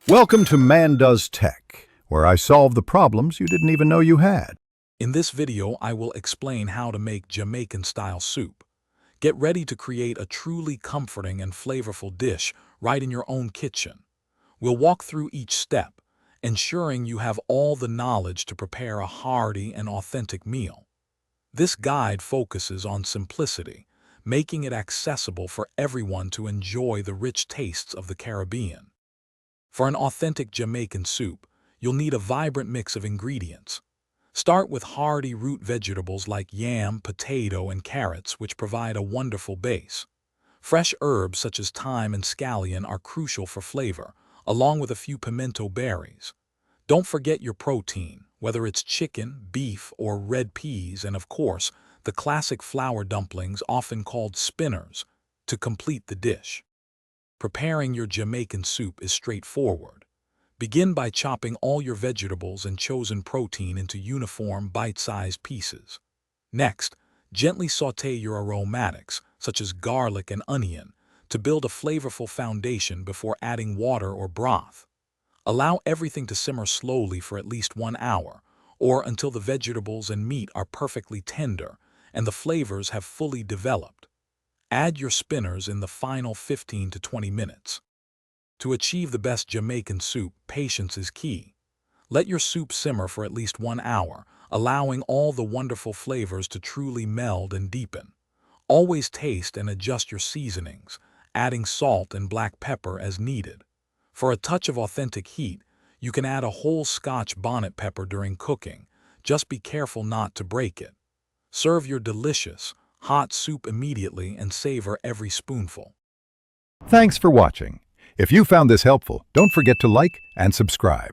Welcome to Man Does Tech, where I solve the problems you didn't even know you had. In this video, I will explain how to make Jamaican-style soup. Get ready to create a truly comforting and flavorful dish right in your own kitchen. We'll walk through each step, ensuring you have all the knowledge to prepare a hearty and authentic meal. This guide focuses on simplicity, making it accessible for everyone to enjoy the rich tastes of the Caribbean. For an authentic Jamaican soup, you'll need a vibrant mix of ingredients. Start with hearty root vegetables like yam, potato, and carrots, which provide a wonderful base. Fresh herbs such as thyme and scallion are crucial for flavor, along with a few pimento berries. Don't forget your protein, whether it's chicken, beef, or red peas, and of course, the classic flour dumplings, often called spinners, to complete the dish. Preparing your Jamaican soup is straightforward. Begin by chopping all your vegetables and chosen protein into uniform, bite-sized pieces. Next, gently sauté your aromatics, such as garlic and onion, to build a flavorful foundation before adding water or broth. Allow everything to simmer slowly for at least 1 hour, or until the vegetables and meat are perfectly tender and the flavors have fully developed. Add your spinners in the final 15 to 20 minutes. To achieve the best Jamaican soup, patience is key. Let your soup simmer for at least 1 hour, allowing all the wonderful flavors to truly meld and deepen. Always taste and adjust your seasonings, adding salt and black pepper as needed. For a touch of authentic heat, you can add a whole Scotch bonnet pepper during cooking. Just be careful not to break it. Serve your delicious, hot soup immediately and savor every spoonful. Thanks for watching. If you found this helpful, don't forget to like and subscribe.